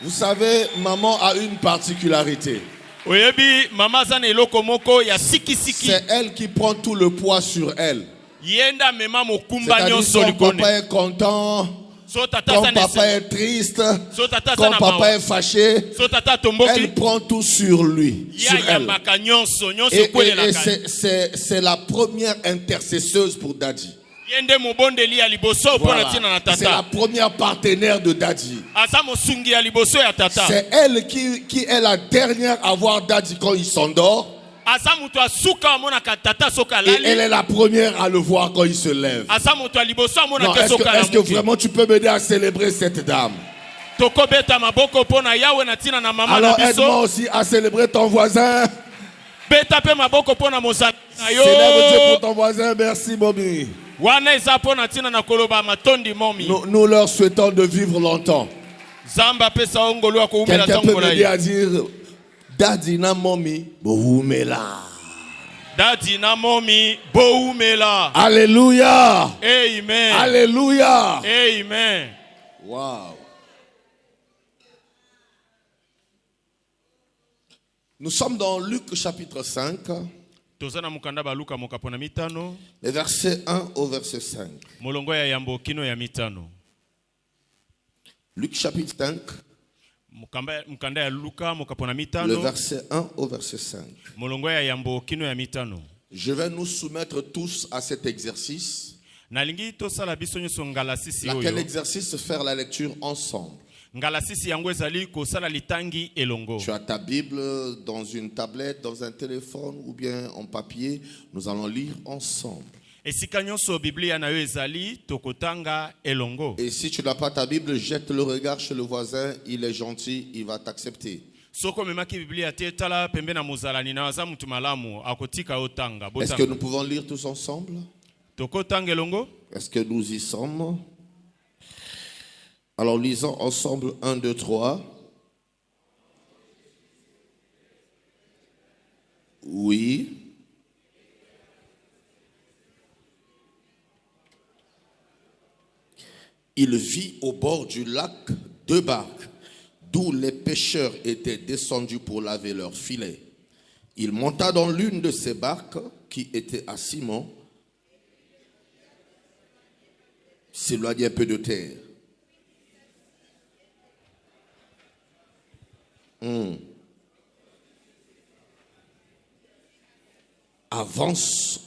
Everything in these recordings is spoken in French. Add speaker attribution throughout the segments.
Speaker 1: Vous savez, maman a une particularité. C'est elle qui prend tout le poids sur elle. C'est-à-dire son papa est content, quand papa est triste, quand papa est fâché, elle prend tout sur lui, sur elle. Et c'est la première intercesseuse pour Daddy. Voilà. C'est la première partenaire de Daddy. C'est elle qui est la dernière à voir Daddy quand il s'endort. Et elle est la première à le voir quand il se lève. Non, est-ce que vraiment tu peux m'aider à célébrer cette dame? Alors aide-moi aussi à célébrer ton voisin. Célèbre Dieu pour ton voisin. Merci, Bobby. Nous leur souhaitons de vivre longtemps. Quelqu'un peut m'aider à dire Daddy na mommy boumela.
Speaker 2: Daddy na mommy boumela.
Speaker 1: Alléluia.
Speaker 2: Amen.
Speaker 1: Alléluia.
Speaker 2: Amen.
Speaker 1: Wow. Nous sommes dans Luc chapitre 5. Les versets 1 au verset 5. Luc chapitre 5. Le verset 1 au verset 5. Je vais nous soumettre tous à cet exercice. Laquelle exercice? Faire la lecture ensemble. Tu as ta Bible dans une tablette, dans un téléphone ou bien en papier. Nous allons lire ensemble. Et si tu n'as pas ta Bible, jette le regard chez le voisin. Il est gentil, il va t'accepter. Est-ce que nous pouvons lire tous ensemble? Est-ce que nous y sommes? Alors lisons ensemble 1, 2, 3. Oui. Il vit au bord du lac 2 barques, d'où les pêcheurs étaient descendus pour laver leurs filets. Il monta dans l'une de ces barques qui était à Simon, s'éloignait un peu de terre. Avance.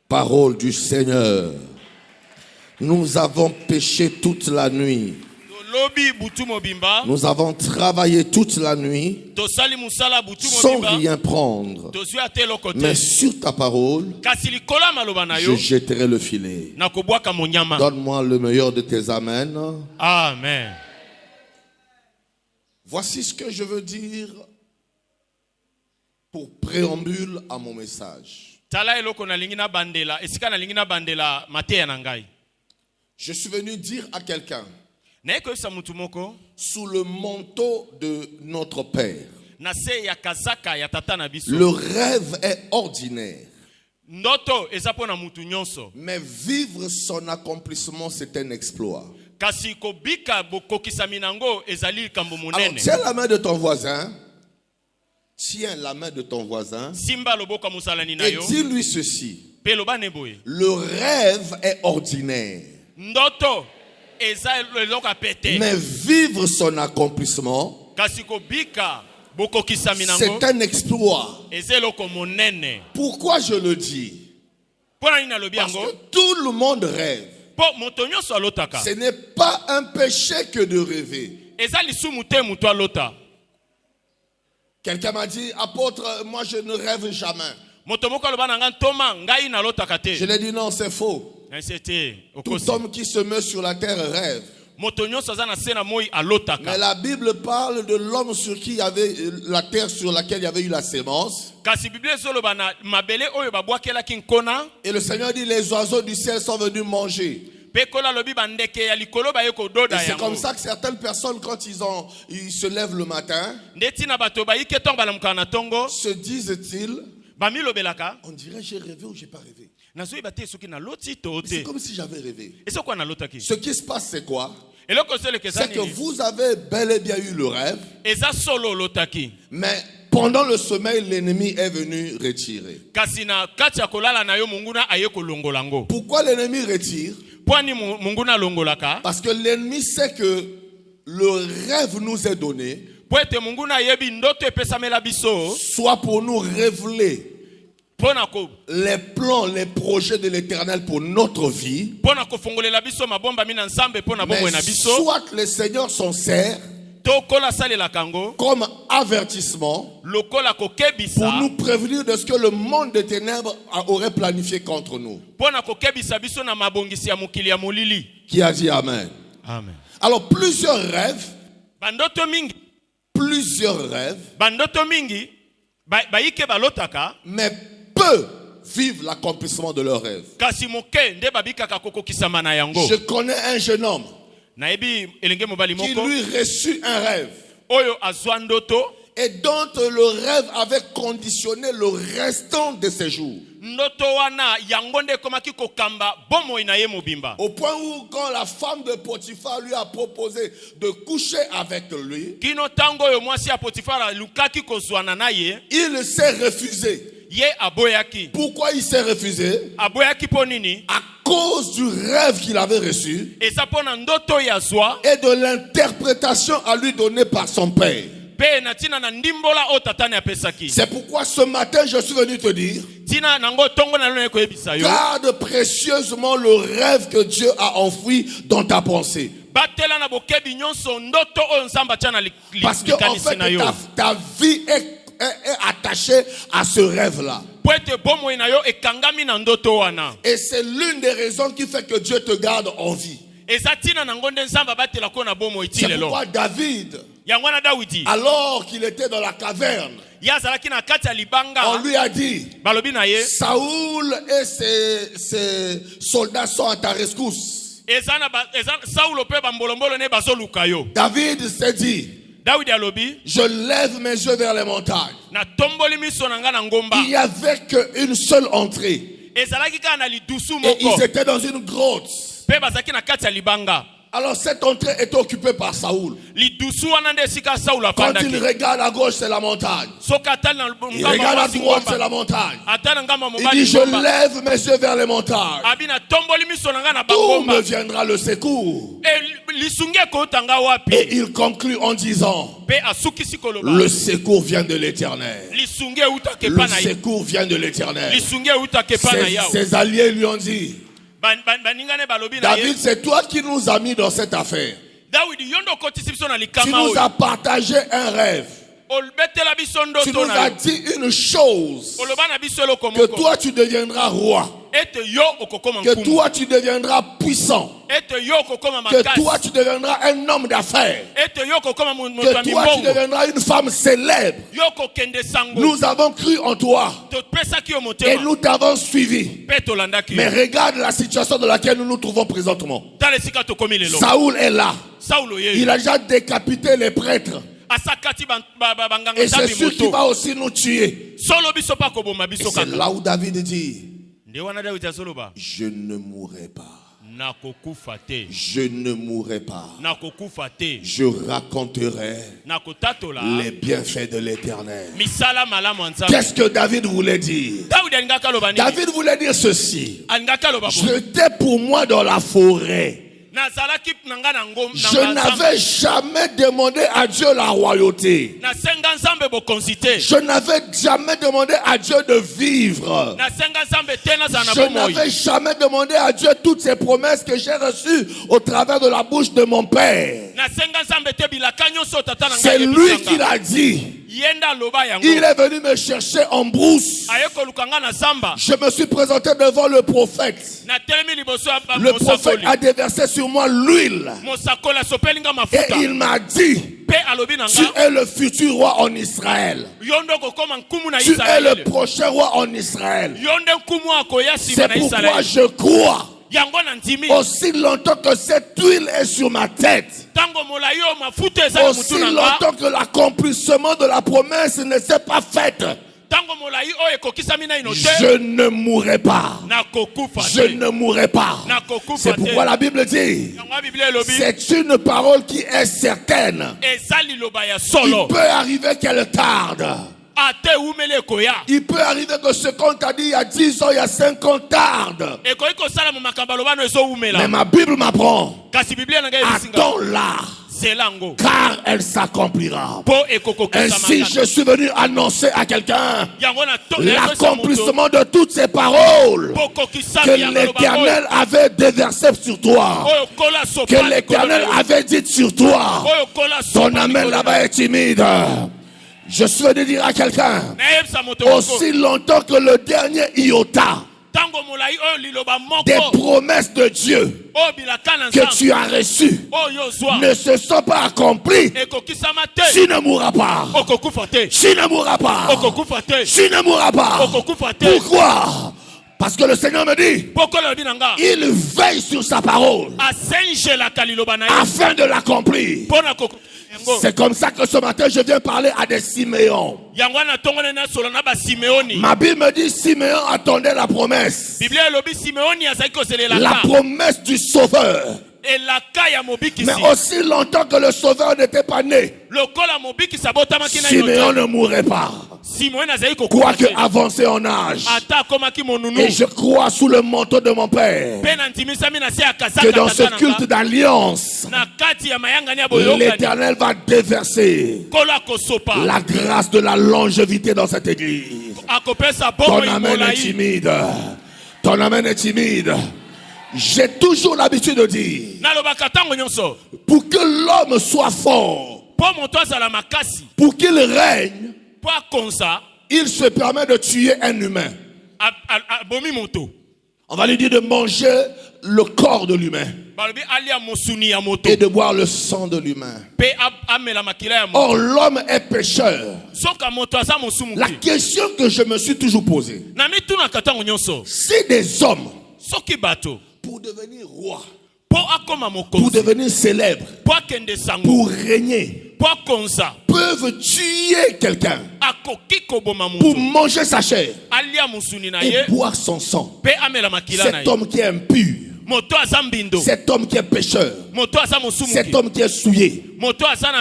Speaker 1: Parole du Seigneur. Nous avons péché toute la nuit. Nous avons travaillé toute la nuit sans rien prendre. Mais sur ta parole, je jetterai le filet. Donne-moi le meilleur de tes amens.
Speaker 2: Amen.
Speaker 1: Voici ce que je veux dire pour préambule à mon message. Je suis venu dire à quelqu'un, sous le manteau de notre Père, le rêve est ordinaire. Mais vivre son accomplissement, c'est un exploit. Alors, tiens la main de ton voisin. Tiens la main de ton voisin. Et dis-lui ceci. Le rêve est ordinaire. Mais vivre son accomplissement, c'est un exploit. Pourquoi je le dis? Parce que tout le monde rêve. Ce n'est pas un péché que de rêver. Quelqu'un m'a dit, apôtre, moi je ne rêve jamais. Je lui ai dit non, c'est faux. Tout homme qui se met sur la terre rêve. Mais la Bible parle de l'homme sur qui il y avait la terre sur laquelle il y avait eu la sémence. Et le Seigneur dit, les oiseaux du ciel sont venus manger. Et c'est comme ça que certaines personnes, quand ils se lèvent le matin, se disent-ils, on dirait j'ai rêvé ou j'ai pas rêvé. C'est comme si j'avais rêvé. Ce qui se passe, c'est quoi? C'est que vous avez bel et bien eu le rêve, mais pendant le sommeil, l'ennemi est venu retirer. Pourquoi l'ennemi retire? Parce que l'ennemi sait que le rêve nous est donné, soit pour nous révéler les plans, les projets de l'Éternel pour notre vie, mais soit le Seigneur s'en sert comme avertissement pour nous prévenir de ce que le monde des ténèbres aurait planifié contre nous. Qui a dit Amen?
Speaker 2: Amen.
Speaker 1: Alors plusieurs rêves mais peu vivent l'accomplissement de leurs rêves. Je connais un jeune homme qui lui reçut un rêve et dont le rêve avait conditionné le restant de ses jours. Au point où quand la femme de Potiphar lui a proposé de coucher avec lui, il s'est refusé. Pourquoi il s'est refusé? À cause du rêve qu'il avait reçu et de l'interprétation à lui donnée par son père. C'est pourquoi ce matin je suis venu te dire, garde précieusement le rêve que Dieu a enfoui dans ta pensée. Parce que en fait ta vie est attachée à ce rêve-là. Et c'est l'une des raisons qui fait que Dieu te garde en vie. C'est pourquoi David, alors qu'il était dans la caverne, on lui a dit, Saoul et ses soldats sont à ta rescousse. David s'est dit, je lève mes yeux vers les montagnes. Il n'y avait qu'une seule entrée et ils étaient dans une grotte. Alors cette entrée est occupée par Saoul. Quand il regarde à gauche, c'est la montagne. Il regarde à droite, c'est la montagne. Il dit, je lève mes yeux vers les montagnes. D'où me viendra le secours? Et il conclut en disant, le secours vient de l'Éternel. Le secours vient de l'Éternel. Ses alliés lui ont dit, David, c'est toi qui nous as mis dans cette affaire. Tu nous as partagé un rêve. Tu nous as dit une chose, que toi tu deviendras roi, que toi tu deviendras puissant, que toi tu deviendras un homme d'affaires, que toi tu deviendras une femme célèbre. Nous avons cru en toi et nous t'avons suivi. Mais regarde la situation dans laquelle nous nous trouvons présentement. Saoul est là. Il a déjà décapité les prêtres. Et c'est sûr qu'il va aussi nous tuer. Et c'est là où David dit, je ne mourrai pas. Je ne mourrai pas. Je raconterai les bienfaits de l'Éternel. Qu'est-ce que David voulait dire? David voulait dire ceci. J'étais pour moi dans la forêt. Je n'avais jamais demandé à Dieu la royauté. Je n'avais jamais demandé à Dieu de vivre. Je n'avais jamais demandé à Dieu toutes ces promesses que j'ai reçues au travers de la bouche de mon père. C'est lui qui l'a dit. Il est venu me chercher en brousse. Je me suis présenté devant le prophète. Le prophète a déversé sur moi l'huile. Et il m'a dit, tu es le futur roi en Israël. Tu es le prochain roi en Israël. C'est pourquoi je crois aussi longtemps que cette huile est sur ma tête, aussi longtemps que l'accomplissement de la promesse ne s'est pas fait, je ne mourrai pas. Je ne mourrai pas. C'est pourquoi la Bible dit, c'est une parole qui est certaine. Il peut arriver qu'elle tarde. Il peut arriver que ce qu'on t'a dit il y a 10 ans, il y a 5 ans tarde. Mais ma Bible m'apprend, attends-la, car elle s'accomplira. Ainsi je suis venu annoncer à quelqu'un l'accomplissement de toutes ces paroles que l'Éternel avait déversées sur toi, que l'Éternel avait dites sur toi. Ton amen là-bas est timide. Je suis venu dire à quelqu'un, aussi longtemps que le dernier iota des promesses de Dieu que tu as reçues ne se sont pas accomplies, tu ne mourras pas. Tu ne mourras pas. Tu ne mourras pas. Pourquoi? Parce que le Seigneur me dit, il veille sur sa parole afin de l'accomplir. C'est comme ça que ce matin je viens parler à des Siméons. Ma Bible me dit Siméon attendait la promesse. La promesse du Sauveur. Mais aussi longtemps que le Sauveur n'était pas né, Siméon ne mourrait pas. Quoique avancé en âge. Et je crois sous le manteau de mon Père que dans ce culte d'alliance, l'Éternel va déverser la grâce de la longévité dans cette église. Ton amen est timide. Ton amen est timide. J'ai toujours l'habitude de dire, pour que l'homme soit fort, pour qu'il règne, il se permet de tuer un humain. On va lui dire de manger le corps de l'humain et de boire le sang de l'humain. Or l'homme est pécheur. La question que je me suis toujours posée, si des hommes, pour devenir roi, pour devenir célèbre, pour régner, peuvent tuer quelqu'un pour manger sa chair et boire son sang, cet homme qui est impur, cet homme qui est pécheur, cet homme qui est souillé,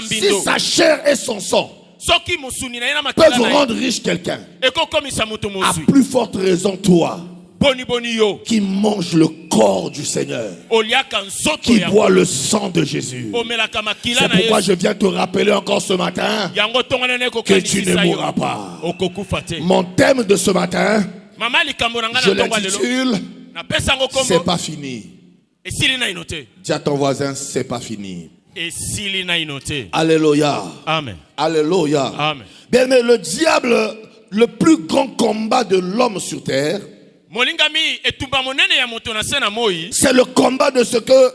Speaker 1: si sa chair et son sang peuvent rendre riche quelqu'un, à plus forte raison toi qui mange le corps du Seigneur, qui boit le sang de Jésus. C'est pourquoi je viens te rappeler encore ce matin que tu ne mourras pas. Mon thème de ce matin, je l'intitule « C'est pas fini ». Dis à ton voisin, c'est pas fini. Alléluia.
Speaker 2: Amen.
Speaker 1: Alléluia.
Speaker 2: Amen.
Speaker 1: Bien, mais le diable, le plus grand combat de l'homme sur terre, c'est le combat de ce que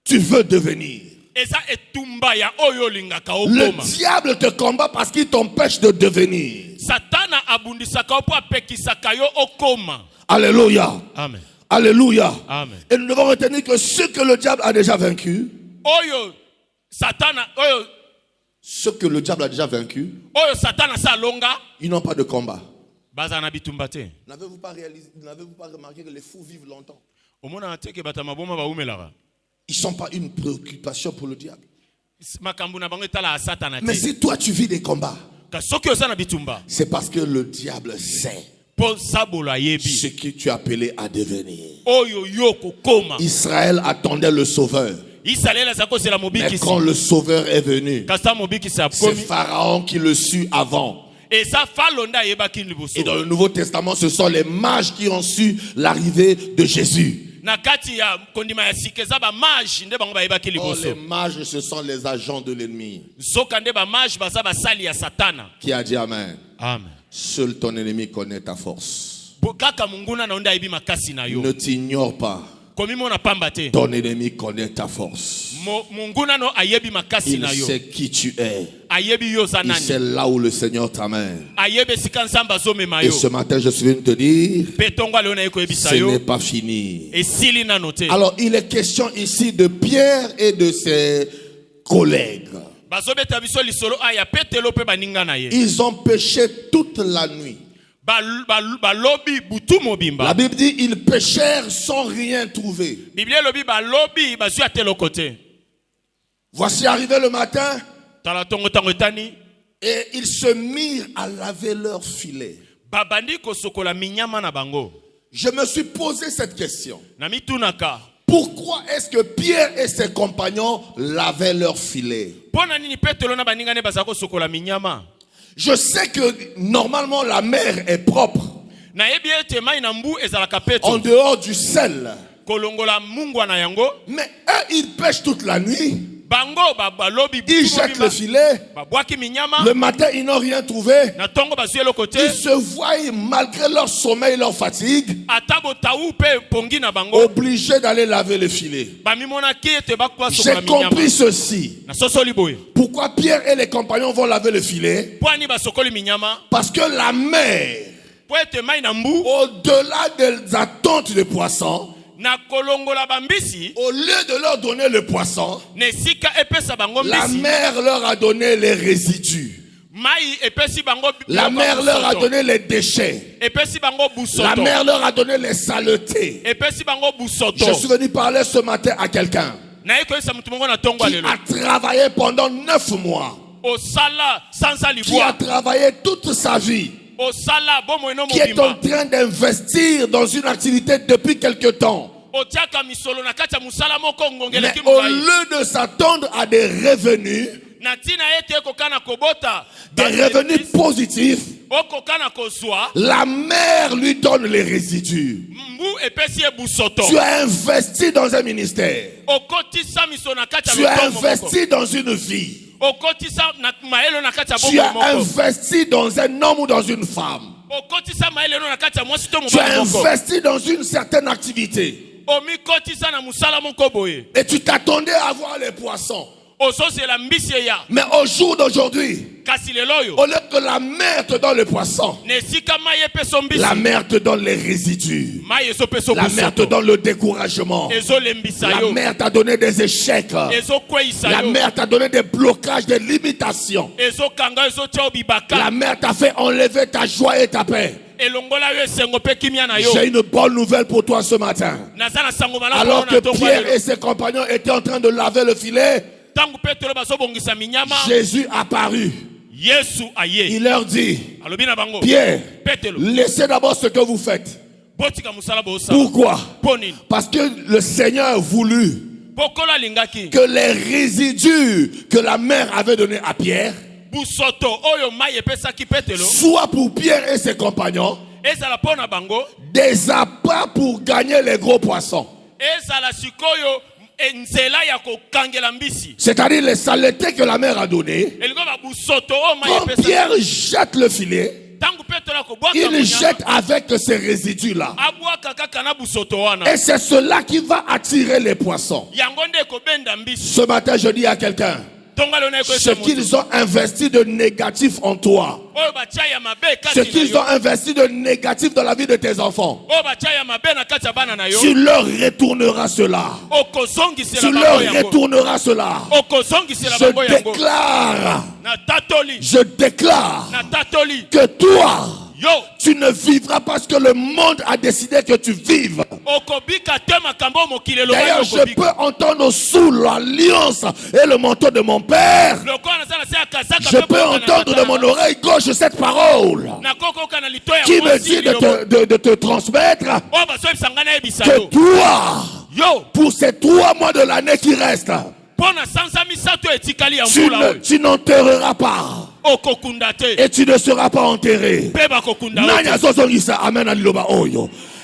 Speaker 1: tu veux devenir. Le diable te combat parce qu'il t'empêche de devenir. Alléluia.
Speaker 2: Amen.
Speaker 1: Alléluia.
Speaker 2: Amen.
Speaker 1: Et nous devons retenir que ceux que le diable a déjà vaincu, ceux que le diable a déjà vaincu, ils n'ont pas de combat. N'avez-vous pas remarqué que les fous vivent longtemps? Ils ne sont pas une préoccupation pour le diable. Mais si toi tu vis des combats, c'est parce que le diable sait ce que tu es appelé à devenir. Israël attendait le Sauveur. Mais quand le Sauveur est venu, c'est Pharaon qui le sut avant. Et dans le Nouveau Testament, ce sont les mages qui ont su l'arrivée de Jésus. Oh, les mages, ce sont les agents de l'ennemi. Qui a dit Amen?
Speaker 2: Amen.
Speaker 1: Seul ton ennemi connaît ta force. Ne t'ignore pas. Ton ennemi connaît ta force. Il sait qui tu es. C'est là où le Seigneur t'amène. Et ce matin, je suis venu te dire, ce n'est pas fini. Alors, il est question ici de Pierre et de ses collègues. Ils ont péché toute la nuit. La Bible dit ils péchèrent sans rien trouver. Voici arrivé le matin et ils se mirent à laver leurs filets. Je me suis posé cette question. Pourquoi est-ce que Pierre et ses compagnons lavaient leurs filets? Je sais que normalement la mer est propre. En dehors du sel. Mais eux, ils pêchent toute la nuit. Ils jettent le filet. Le matin, ils n'ont rien trouvé. Ils se voient, malgré leur sommeil et leur fatigue, obligés d'aller laver le filet. J'ai compris ceci. Pourquoi Pierre et les compagnons vont laver le filet? Parce que la mer, au-delà des attentes des poissons, au lieu de leur donner le poisson, la mer leur a donné les résidus. La mer leur a donné les déchets. La mer leur a donné les saletés. Je suis venu parler ce matin à quelqu'un qui a travaillé pendant 9 mois, qui a travaillé toute sa vie, qui est en train d'investir dans une activité depuis quelque temps. Mais au lieu de s'attendre à des revenus positifs, la mer lui donne les résidus. Tu as investi dans un ministère. Tu as investi dans une vie. Tu as investi dans un homme ou dans une femme. Tu as investi dans une certaine activité. Et tu t'attendais à voir les poissons. Mais au jour d'aujourd'hui, au lieu que la mer te donne le poisson, la mer te donne les résidus. La mer te donne le découragement. La mer t'a donné des échecs. La mer t'a donné des blocages, des limitations. La mer t'a fait enlever ta joie et ta paix. J'ai une bonne nouvelle pour toi ce matin. Alors que Pierre et ses compagnons étaient en train de laver le filet, Jésus apparut. Il leur dit, Pierre, laissez d'abord ce que vous faites. Pourquoi? Parce que le Seigneur a voulu que les résidus que la mer avait donnés à Pierre soit pour Pierre et ses compagnons des appâts pour gagner les gros poissons. C'est-à-dire les saletés que la mer a données. Quand Pierre jette le filet, il jette avec ces résidus-là. Et c'est cela qui va attirer les poissons. Ce matin, je dis à quelqu'un, ce qu'ils ont investi de négatif en toi, ce qu'ils ont investi de négatif dans la vie de tes enfants, tu leur retourneras cela. Tu leur retourneras cela. Je déclare que toi, tu ne vivras pas ce que le monde a décidé que tu vives. D'ailleurs, je peux entendre sous l'alliance et le manteau de mon père, je peux entendre de mon oreille gauche cette parole qui me dit de te transmettre que toi, pour ces 3 mois de l'année qui restent, tu n'enterreras pas. Et tu ne seras pas enterré.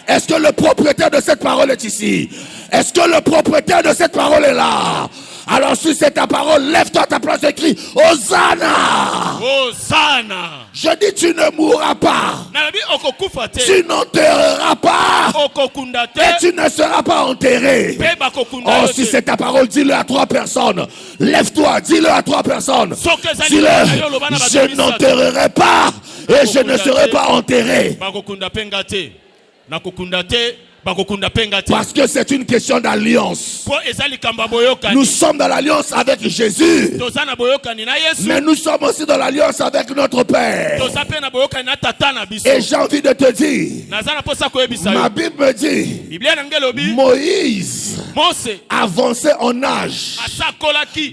Speaker 1: Est-ce que le propriétaire de cette parole est ici? Est-ce que le propriétaire de cette parole est là? Alors si c'est ta parole, lève-toi à ta place et crie Hosanna.
Speaker 2: Hosanna.
Speaker 1: Je dis tu ne mourras pas. Tu n'enterreras pas. Et tu ne seras pas enterré. Oh, si c'est ta parole, dis-le à 3 personnes. Lève-toi, dis-le à 3 personnes. Dis-le, je n'enterrerai pas et je ne serai pas enterré. Parce que c'est une question d'alliance. Nous sommes dans l'alliance avec Jésus, mais nous sommes aussi dans l'alliance avec notre Père. Et j'ai envie de te dire, ma Bible me dit, Moïse avançait en âge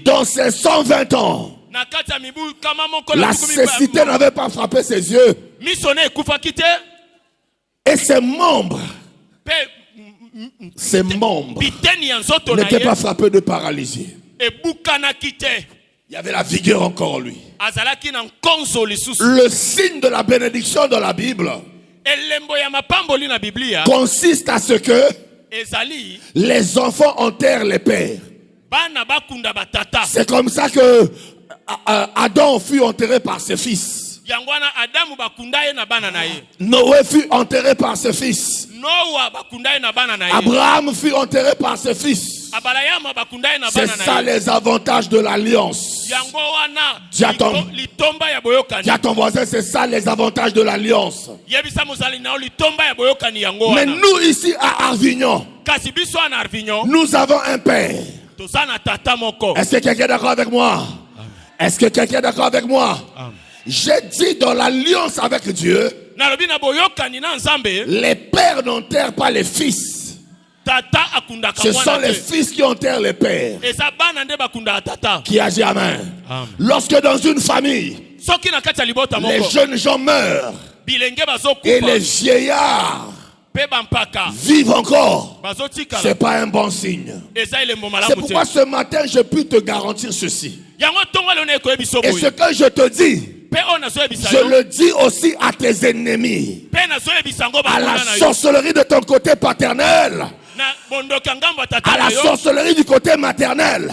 Speaker 1: dans ses 120 ans. La cécité n'avait pas frappé ses yeux et ses membres n'étaient pas frappés de paralysie. Il y avait la vigueur encore en lui. Le signe de la bénédiction dans la Bible consiste à ce que les enfants enterrent les pères. C'est comme ça que Adam fut enterré par ses fils. Noé fut enterré par ses fils. Abraham fut enterré par ses fils. C'est ça les avantages de l'alliance. Dis à ton voisin, c'est ça les avantages de l'alliance. Mais nous ici à Arvignon, nous avons un père. Est-ce que quelqu'un est d'accord avec moi? Est-ce que quelqu'un est d'accord avec moi? J'ai dit dans l'alliance avec Dieu, les pères n'enterrent pas les fils. Ce sont les fils qui enterrent les pères. Qui a dit amen? Lorsque dans une famille, les jeunes gens meurent et les vieillards vivent encore, c'est pas un bon signe. C'est pourquoi ce matin je peux te garantir ceci. Et ce que je te dis, je le dis aussi à tes ennemis, à la sorcellerie de ton côté paternel, à la sorcellerie du côté maternel.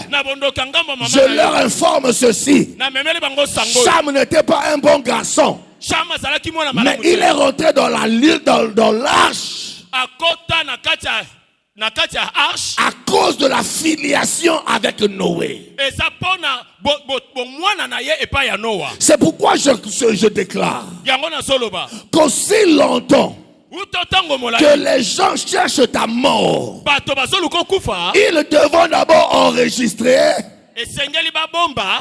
Speaker 1: Je leur informe ceci. Cham n'était pas un bon garçon, mais il est rentré dans l'arche à cause de la filiation avec Noé. C'est pourquoi je déclare qu'aussi longtemps que les gens cherchent ta mort, ils devront d'abord enregistrer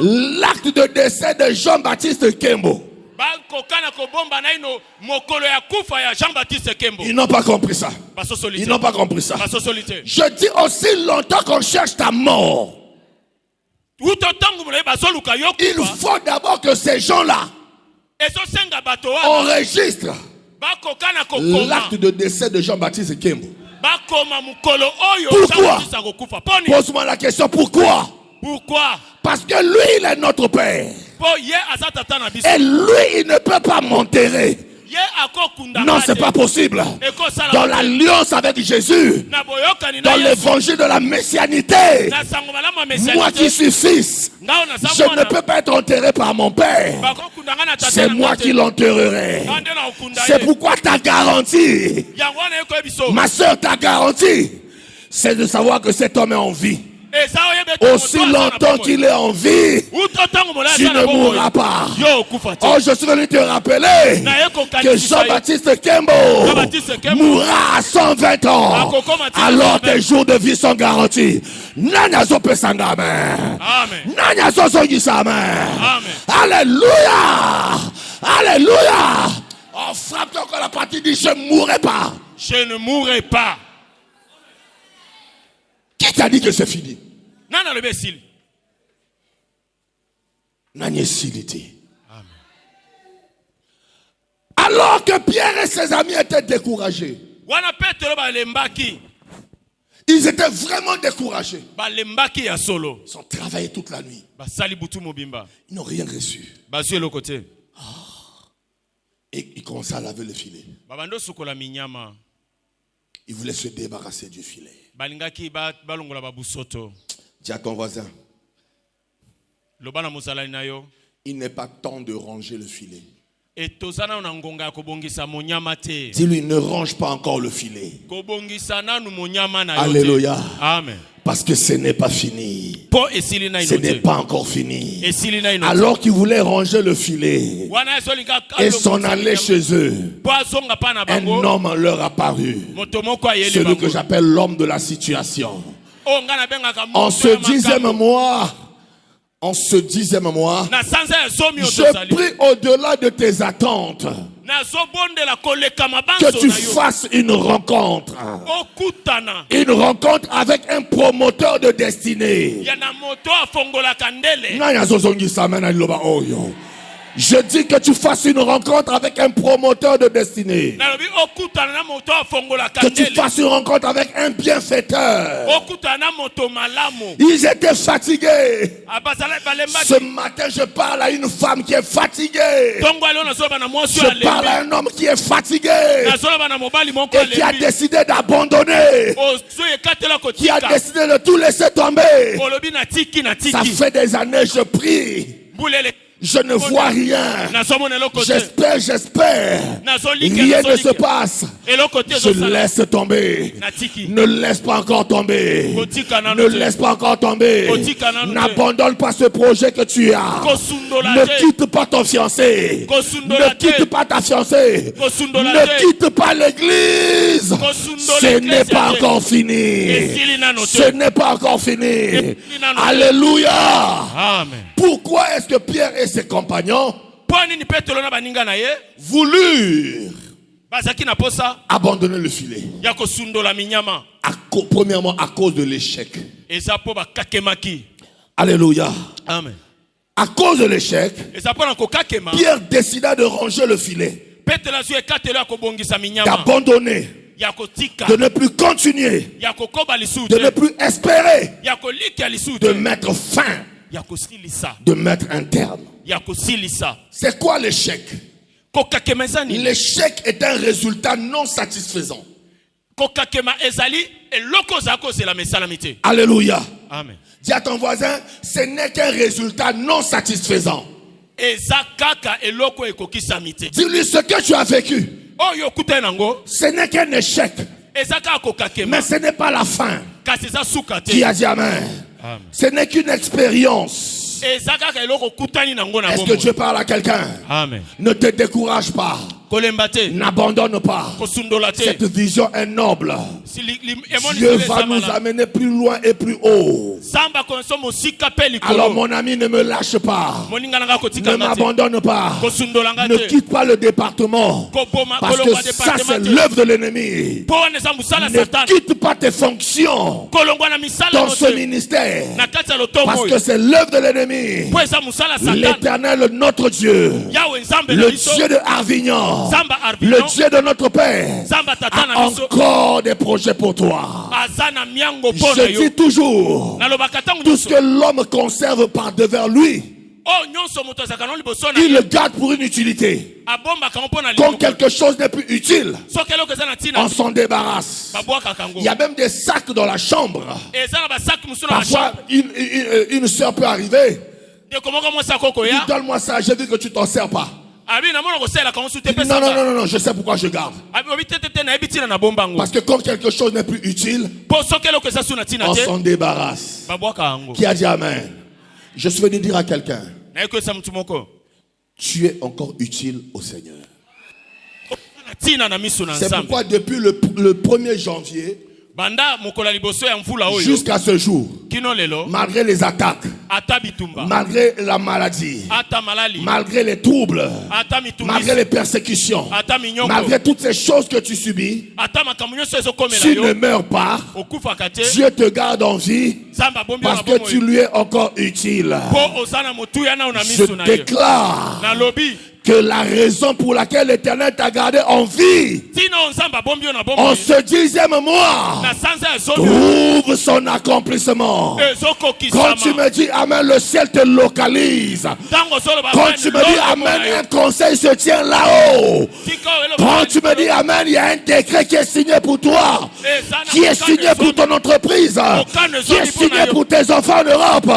Speaker 1: l'acte de décès de Jean-Baptiste Kembo. Ils n'ont pas compris ça. Ils n'ont pas compris ça. Je dis aussi longtemps qu'on cherche ta mort, il faut d'abord que ces gens-là enregistrent l'acte de décès de Jean-Baptiste Kembo. Pourquoi? Pose-moi la question, pourquoi? Parce que lui, il est notre père. Et lui, il ne peut pas m'enterrer. Non, c'est pas possible. Dans l'alliance avec Jésus, dans l'évangile de la messianité, moi qui suis fils, je ne peux pas être enterré par mon père. C'est moi qui l'enterrerai. C'est pourquoi ta garantie, ma soeur, ta garantie, c'est de savoir que cet homme est en vie. Aussi longtemps qu'il est en vie, tu ne mourras pas. Oh, je suis venu te rappeler que Jean-Baptiste Kembo mourra à 120 ans. Alors tes jours de vie sont garantis. Nanyazo pesangame. Nanyazo songisame. Alléluia. Alléluia. On frappe encore la partie dit je ne mourrai pas.
Speaker 2: Je ne mourrai pas.
Speaker 1: Qui t'a dit que c'est fini?
Speaker 2: Nana le bésil.
Speaker 1: Nanyésilité. Alors que Pierre et ses amis étaient découragés. Ils étaient vraiment découragés. Ils ont travaillé toute la nuit. Ils n'ont rien reçu. Et ils commençaient à laver le filet. Ils voulaient se débarrasser du filet. Dis à ton voisin, Il n'est pas temps de ranger le filet.
Speaker 2: Dis-lui,
Speaker 1: ne range pas encore le filet. Alléluia.
Speaker 2: Amen.
Speaker 1: Parce que ce n'est pas fini. Ce n'est pas encore fini. Alors qu'ils voulaient ranger le filet et s'en aller chez eux, un homme leur apparut. Celui que j'appelle l'homme de la situation. En ce 10e mois, je prie au-delà de tes attentes que tu fasses une rencontre. Une rencontre avec un promoteur de destinée. Je dis que tu fasses une rencontre avec un promoteur de destinée. Que tu fasses une rencontre avec un bienfaiteur. Ils étaient fatigués. Ce matin, je parle à une femme qui est fatiguée. Je parle à un homme qui est fatigué et qui a décidé d'abandonner. Qui a décidé de tout laisser tomber. Ça fait des années, je prie. Je ne vois rien. J'espère. Rien ne se passe. Je laisse tomber. Ne laisse pas encore tomber. Ne laisse pas encore tomber. N'abandonne pas ce projet que tu as. Ne quitte pas ton fiancé. Ne quitte pas ta fiancée. Ne quitte pas l'église. Ce n'est pas encore fini. Ce n'est pas encore fini. Alléluia.
Speaker 2: Amen.
Speaker 1: Pourquoi est-ce que Pierre et ses compagnons voulurent abandonner le filet? Premièrement, à cause de l'échec. Alléluia.
Speaker 2: Amen.
Speaker 1: À cause de l'échec, Pierre décida de ranger le filet, d'abandonner, de ne plus continuer, de ne plus espérer, de mettre fin, de mettre un terme. C'est quoi l'échec? L'échec est un résultat non satisfaisant. Alléluia.
Speaker 2: Amen.
Speaker 1: Dis à ton voisin, ce n'est qu'un résultat non satisfaisant. Dis-lui ce que tu as vécu. Ce n'est qu'un échec. Mais ce n'est pas la fin. Qui a dit amen?
Speaker 2: Amen.
Speaker 1: Ce n'est qu'une expérience. Est-ce que Dieu parle à quelqu'un?
Speaker 2: Amen.
Speaker 1: Ne te décourage pas. N'abandonne pas. Cette vision est noble. Dieu va nous amener plus loin et plus haut. Alors mon ami, ne me lâche pas. Ne m'abandonne pas. Ne quitte pas le département. Parce que ça c'est l'œuvre de l'ennemi. Ne quitte pas tes fonctions dans ce ministère. Parce que c'est l'œuvre de l'ennemi. L'Éternel, notre Dieu, le Dieu de Avignon, le Dieu de notre Père, a encore des projets pour toi. Je dis toujours, tout ce que l'homme conserve par devers lui, il le garde pour une utilité. Quand quelque chose n'est plus utile, on s'en débarrasse. Il y a même des sacs dans la chambre. Parfois, une soeur peut arriver. Donne-moi ça, j'ai vu que tu t'en sers pas. Non, je sais pourquoi je garde. Parce que quand quelque chose n'est plus utile, on s'en débarrasse. Qui a dit amen? Je suis venu dire à quelqu'un, tu es encore utile au Seigneur. C'est pourquoi depuis le 1er janvier jusqu'à ce jour, malgré les attaques, malgré la maladie, malgré les troubles, malgré les persécutions, malgré toutes ces choses que tu subis, tu ne meurs pas. Dieu te garde en vie parce que tu lui es encore utile. Je déclare que la raison pour laquelle l'Éternel t'a gardé en vie en ce 10e mois trouve son accomplissement. Quand tu me dis Amen, le ciel te localise. Quand tu me dis Amen, un conseil se tient là-haut. Quand tu me dis Amen, il y a un décret qui est signé pour toi, qui est signé pour ton entreprise, qui est signé pour tes enfants en Europe.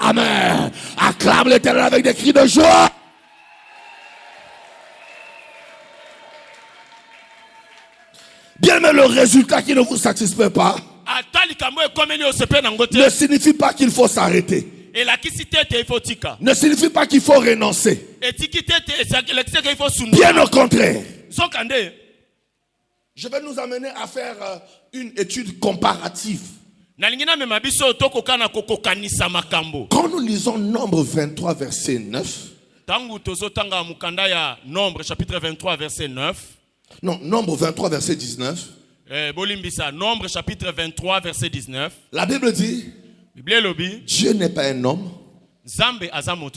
Speaker 1: Amen. Acclame l'Éternel avec des cris de joie. Bien, mais le résultat qui ne vous satisfait pas ne signifie pas qu'il faut s'arrêter. Ne signifie pas qu'il faut renoncer. Bien au contraire. Je vais nous amener à faire une étude comparative. Quand nous lisons Nombre 23, verset 9.
Speaker 2: Nombre chapitre 23, verset 9.
Speaker 1: Non, Nombre 23, verset 19.
Speaker 2: Nombre chapitre 23, verset 19.
Speaker 1: La Bible dit, Dieu n'est pas un homme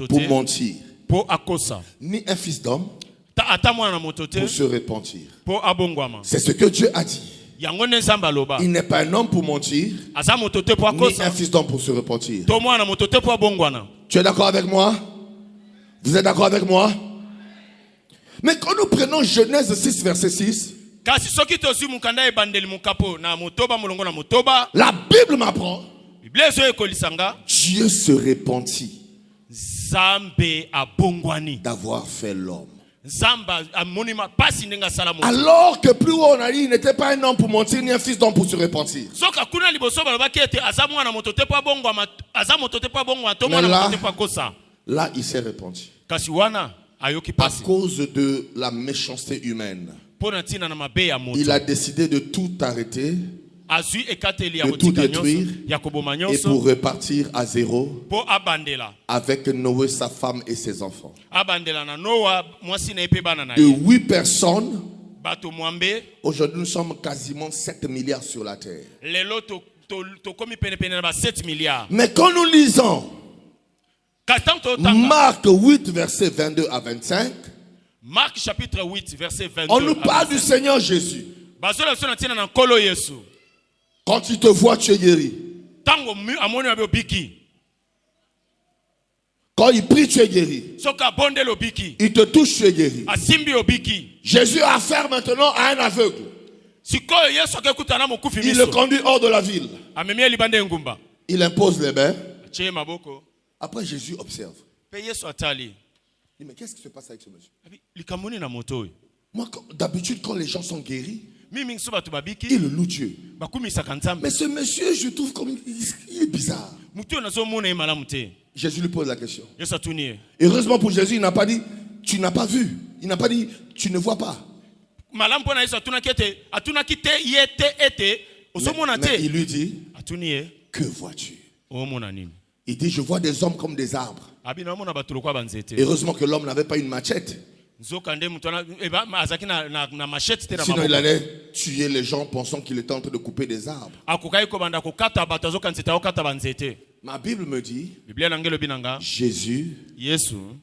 Speaker 1: pour mentir, ni un fils d'homme pour se repentir. C'est ce que Dieu a dit. Il n'est pas un homme pour mentir, ni un fils d'homme pour se repentir. Tu es d'accord avec moi? Vous êtes d'accord avec moi? Mais quand nous prenons Genèse 6, verset 6, la Bible m'apprend, Dieu se repentit d'avoir fait l'homme. Alors que plus haut on a dit, il n'était pas un homme pour mentir, ni un fils d'homme pour se repentir. Mais là, il s'est repenti. À cause de la méchanceté humaine, il a décidé de tout arrêter, de tout détruire, et pour repartir à zéro avec Noé, sa femme et ses enfants. De 8 personnes, aujourd'hui nous sommes quasiment 7 milliards sur la terre. Mais quand nous lisons Marc 8, verset 22 à 25,
Speaker 2: Marc chapitre 8, verset 22
Speaker 1: on nous parle du Seigneur Jésus. Quand il te voit, tu es guéri. Quand il prie, tu es guéri. Il te touche, tu es guéri. Jésus a affaire maintenant à un aveugle. Il le conduit hors de la ville. Il impose les mains. Après, Jésus observe. Il dit, mais qu'est-ce qui se passe avec ce monsieur? Moi, d'habitude, quand les gens sont guéris, il loue Dieu. Mais ce monsieur, je trouve comme il est bizarre. Jésus lui pose la question. Heureusement pour Jésus, il n'a pas dit, tu n'as pas vu. Il n'a pas dit, tu ne vois pas. Mais il lui dit, que vois-tu? Il dit, je vois des hommes comme des arbres. Heureusement que l'homme n'avait pas une machette. Sinon il allait tuer les gens pensant qu'il était en train de couper des arbres. Ma Bible me dit, Jésus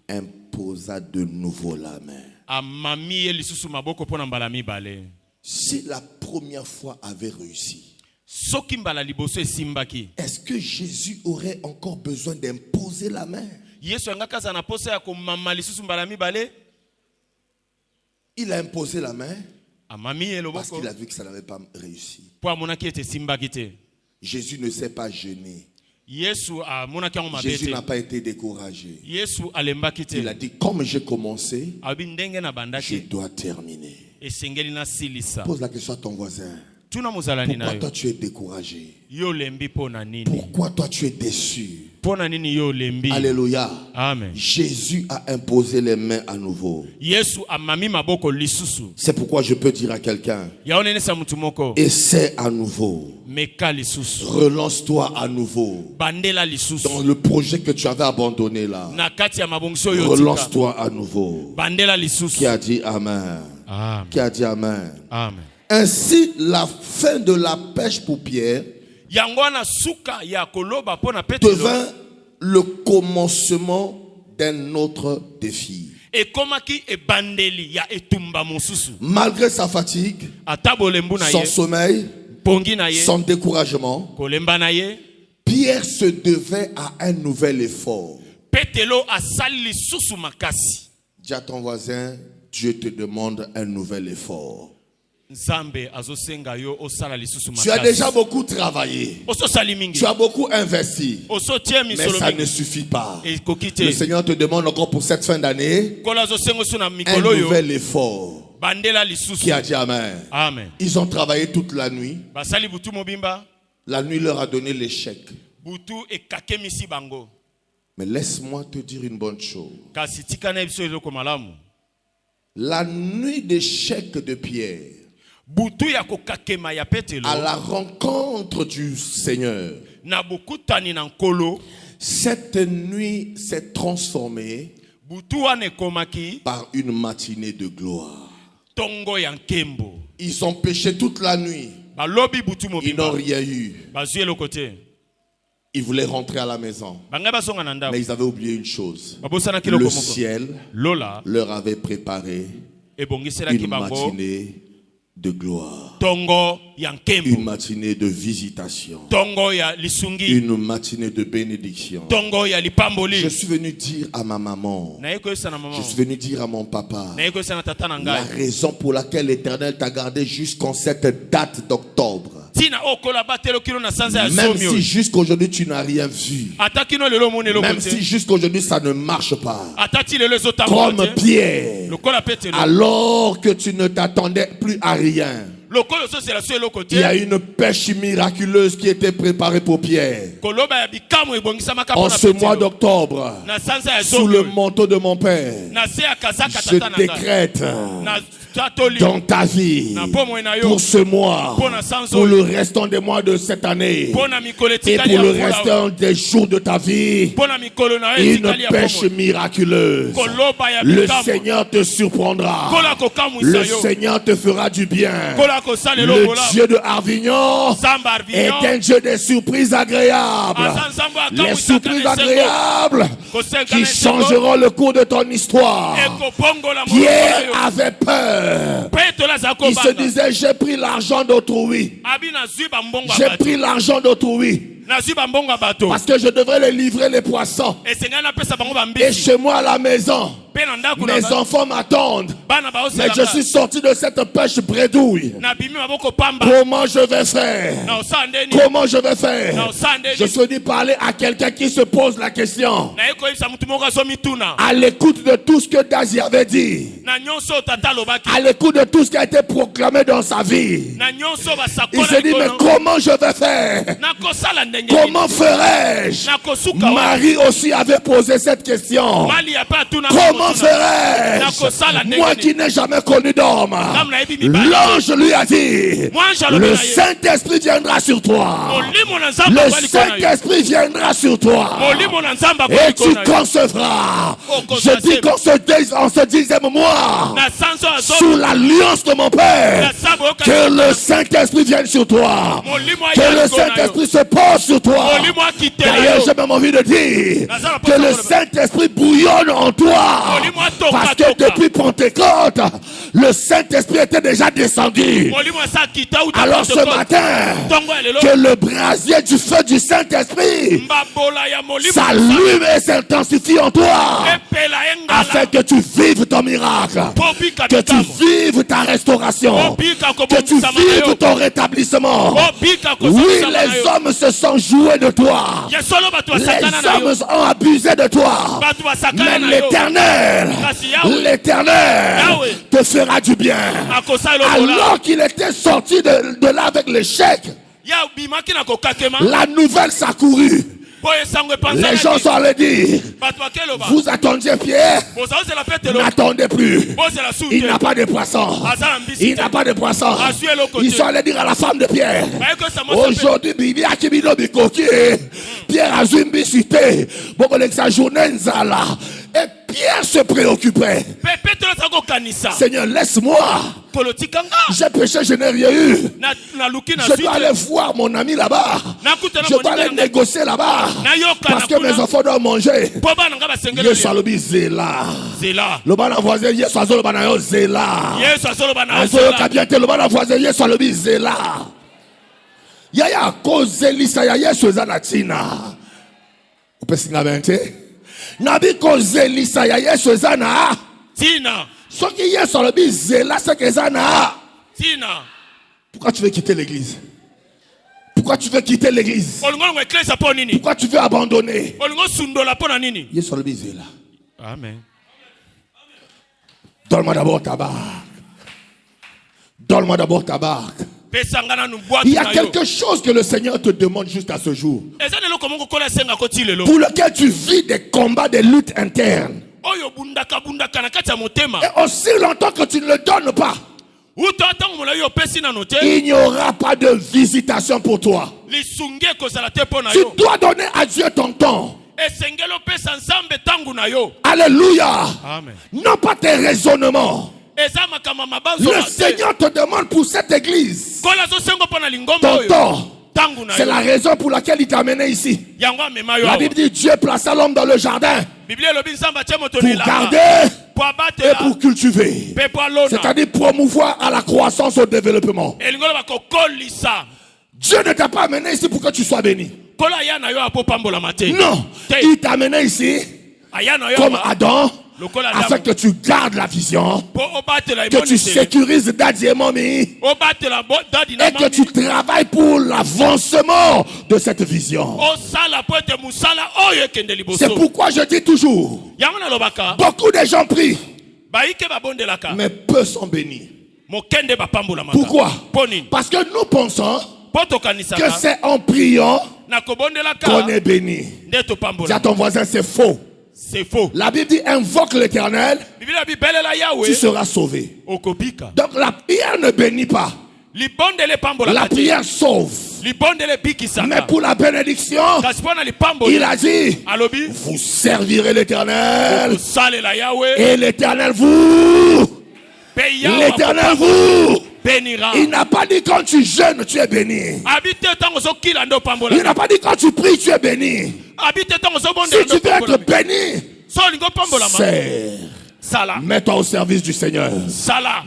Speaker 1: imposa de nouveau la main. Si la première fois avait réussi, est-ce que Jésus aurait encore besoin d'imposer la main? Il a imposé la main parce qu'il a vu que ça n'avait pas réussi. Jésus ne s'est pas gêné. Jésus n'a pas été découragé. Il a dit, comme j'ai commencé, je dois terminer. Pose la question à ton voisin. Pourquoi toi tu es découragé? Pourquoi toi tu es déçu? Alléluia.
Speaker 2: Amen.
Speaker 1: Jésus a imposé les mains à nouveau. C'est pourquoi je peux dire à quelqu'un, essaie à nouveau. Relance-toi à nouveau dans le projet que tu avais abandonné là. Relance-toi à nouveau. Qui a dit Amen?
Speaker 2: Amen.
Speaker 1: Qui a dit Amen?
Speaker 2: Amen.
Speaker 1: Ainsi, la fin de la pêche pour Pierre devint le commencement d'un autre défi. Malgré sa fatigue, son sommeil, son découragement, Pierre se devait à un nouvel effort. Dis à ton voisin, Dieu te demande un nouvel effort. Tu as déjà beaucoup travaillé. Tu as beaucoup investi. Mais ça ne suffit pas. Le Seigneur te demande encore pour cette fin d'année un nouvel effort. Qui a dit Amen.
Speaker 2: Amen.
Speaker 1: Ils ont travaillé toute la nuit. La nuit leur a donné l'échec. Mais laisse-moi te dire une bonne chose. La nuit d'échec de Pierre, à la rencontre du Seigneur, cette nuit s'est transformée par une matinée de gloire. Ils ont péché toute la nuit. Ils n'ont rien eu. Ils voulaient rentrer à la maison. Mais ils avaient oublié une chose. Le ciel leur avait préparé une matinée de gloire. Une matinée de visitation. Une matinée de bénédiction. Je suis venu dire à ma maman, je suis venu dire à mon papa, la raison pour laquelle l'Éternel t'a gardé jusqu'en cette date d'octobre. Même si jusqu'aujourd'hui tu n'as rien vu, même si jusqu'aujourd'hui ça ne marche pas, comme Pierre, alors que tu ne t'attendais plus à rien, il y a une pêche miraculeuse qui était préparée pour Pierre. En ce mois d'octobre, sous le manteau de mon Père, je décrète dans ta vie, pour ce mois, pour le restant des mois de cette année, et pour le restant des jours de ta vie, une pêche miraculeuse. Le Seigneur te surprendra. Le Seigneur te fera du bien. Le Dieu de Avignon est un Dieu des surprises agréables. Les surprises agréables qui changeront le cours de ton histoire. Pierre avait peur. Il se disait, j'ai pris l'argent d'autrui. J'ai pris l'argent d'autrui. Parce que je devrais les livrer les poissons. Et chez moi à la maison, mes enfants m'attendent. Mais je suis sorti de cette pêche bredouille. Comment je vais faire? Comment je vais faire? Je suis venu parler à quelqu'un qui se pose la question. À l'écoute de tout ce que Dazi avait dit, à l'écoute de tout ce qui a été proclamé dans sa vie, il se dit, mais comment je vais faire? Comment ferais-je? Marie aussi avait posé cette question. Comment ferais-je? Moi qui n'ai jamais connu d'homme. L'ange lui a dit, le Saint-Esprit viendra sur toi. Le Saint-Esprit viendra sur toi. Et tu concevras. Je dis qu'en ce 10e mois, sous l'alliance de mon Père, que le Saint-Esprit vienne sur toi. Que le Saint-Esprit se pose sur toi. D'ailleurs, j'ai même envie de dire que le Saint-Esprit bouillonne en toi. Parce que depuis Pentecôte, le Saint-Esprit était déjà descendu. Alors ce matin, que le brasier du feu du Saint-Esprit s'allume et s'intensifie en toi, afin que tu vives ton miracle, que tu vives ta restauration, que tu vives ton rétablissement. Oui, les hommes se sont joués de toi. Les hommes ont abusé de toi. Mais l'Éternel te fera du bien. Alors qu'il était sorti de là avec l'échec, la nouvelle s'accourut. Les gens sont allés dire, vous attendiez Pierre, n'attendez plus. Il n'a pas de poisson. Il n'a pas de poisson. Ils sont allés dire à la femme de Pierre, aujourd'hui Pierre a zumbi cité. Sa journée nzala. Et Pierre se préoccupait. Seigneur, laisse-moi. J'ai péché, je n'ai rien eu. Je dois aller voir mon ami là-bas. Je dois aller négocier là-bas. Parce que mes enfants doivent manger. Yesu alobi zela. Le bana voisin Yesu azolo bana yo zela. Azolo kabiate le bana voisin Yesu alobi zela. Yaya kozelisa ya Yesu ezanatina. Upesinga bente. Nabi kozelisa ya Yesu ezana.
Speaker 2: Tina.
Speaker 1: Soki Yesu alobi zela c'est que ezana.
Speaker 2: Tina.
Speaker 1: Pourquoi tu veux quitter l'église? Pourquoi tu veux quitter l'église? Pourquoi tu veux abandonner? Yesu alobi zela.
Speaker 2: Amen.
Speaker 1: Donne-moi d'abord ta barque. Donne-moi d'abord ta barque. Il y a quelque chose que le Seigneur te demande juste à ce jour, pour lequel tu vis des combats, des luttes internes. Et aussi longtemps que tu ne le donnes pas, il n'y aura pas de visitation pour toi. Tu dois donner à Dieu ton temps. Alléluia.
Speaker 2: Amen.
Speaker 1: Non pas tes raisonnements. Le Seigneur te demande pour cette église ton temps. C'est la raison pour laquelle il t'a amené ici. La Bible dit Dieu plaça l'homme dans le jardin pour garder et pour cultiver. C'est-à-dire promouvoir à la croissance, au développement. Dieu ne t'a pas amené ici pour que tu sois béni. Non, il t'a amené ici comme Adam, afin que tu gardes la vision, que tu sécurises Dadiemami et que tu travailles pour l'avancement de cette vision. C'est pourquoi je dis toujours, beaucoup de gens prient, mais peu sont bénis. Pourquoi? Parce que nous pensons que c'est en priant qu'on est béni. Dis à ton voisin, c'est faux.
Speaker 2: C'est faux.
Speaker 1: La Bible dit invoque l'Éternel, tu seras sauvé. Donc la prière ne bénit pas. La prière sauve. Mais pour la bénédiction, il a dit vous servirez l'Éternel et l'Éternel vous bénira. Il n'a pas dit quand tu jeûnes tu es béni. Il n'a pas dit quand tu pries tu es béni. Si tu veux être béni, mets-toi au service du Seigneur.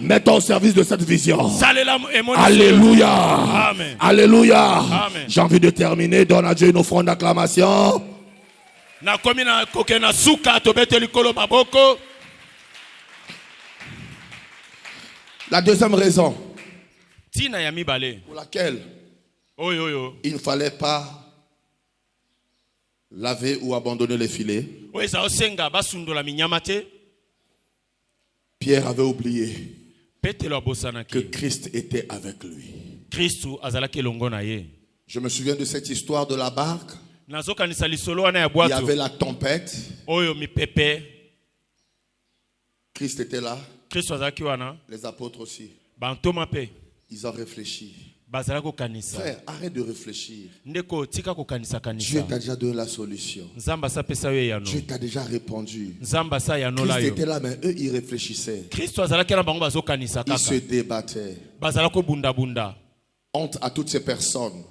Speaker 1: Mets-toi au service de cette vision. Alléluia.
Speaker 2: Amen.
Speaker 1: Alléluia.
Speaker 2: Amen.
Speaker 1: J'ai envie de terminer. Donne à Dieu une offrande d'acclamation. La deuxième raison pour laquelle il ne fallait pas laver ou abandonner les filets, Pierre avait oublié que Christ était avec lui. Je me souviens de cette histoire de la barque. Il y avait la tempête. Christ était là. Les apôtres aussi. Ils ont réfléchi. Frère, arrête de réfléchir. Dieu t'a déjà donné la solution. Dieu t'a déjà répondu. Christ était là, mais eux, ils réfléchissaient. Ils se débattaient. Honte à toutes ces personnes.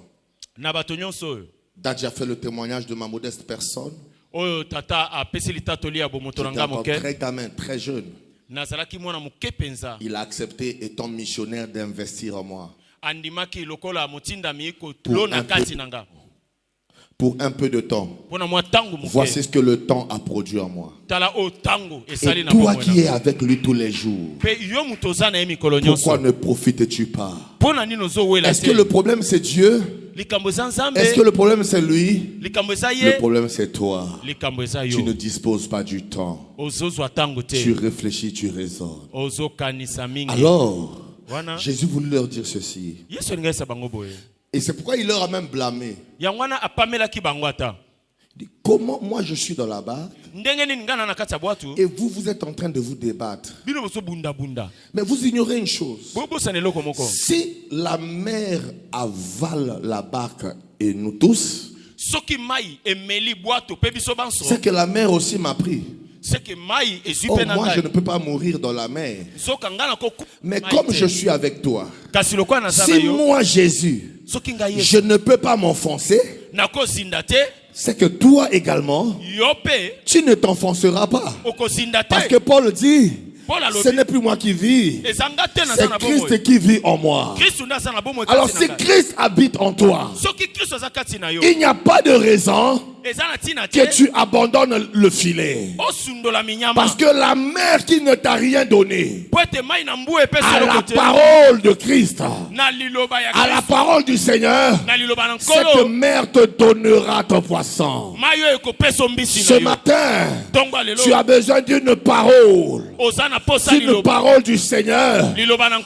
Speaker 1: Dadja a fait le témoignage de ma modeste personne. J'étais encore très gamin, très jeune. Il a accepté, étant missionnaire, d'investir en moi. Pour un peu de temps. Voici ce que le temps a produit en moi. Et toi qui es avec lui tous les jours, pourquoi ne profites-tu pas? Est-ce que le problème c'est Dieu? Est-ce que le problème c'est lui? Le problème c'est toi. Tu ne disposes pas du temps. Tu réfléchis, tu raisonnes. Alors Jésus voulait leur dire ceci. Et c'est pourquoi il leur a même blâmé. Il dit, comment moi je suis dans la barque et vous êtes en train de vous débattre. Mais vous ignorez une chose. Si la mer avale la barque et nous tous, c'est que la mer aussi m'a pris. Oh, moi, je ne peux pas mourir dans la mer. Mais comme je suis avec toi, si moi, Jésus, je ne peux pas m'enfoncer, c'est que toi également, tu ne t'enfonceras pas. Parce que Paul dit, ce n'est plus moi qui vis, c'est Christ qui vit en moi. Alors si Christ habite en toi, il n'y a pas de raison que tu abandonnes le filet. Parce que la mer qui ne t'a rien donné, à la parole de Christ, à la parole du Seigneur, cette mer te donnera ton poisson. Ce matin, tu as besoin d'une parole du Seigneur,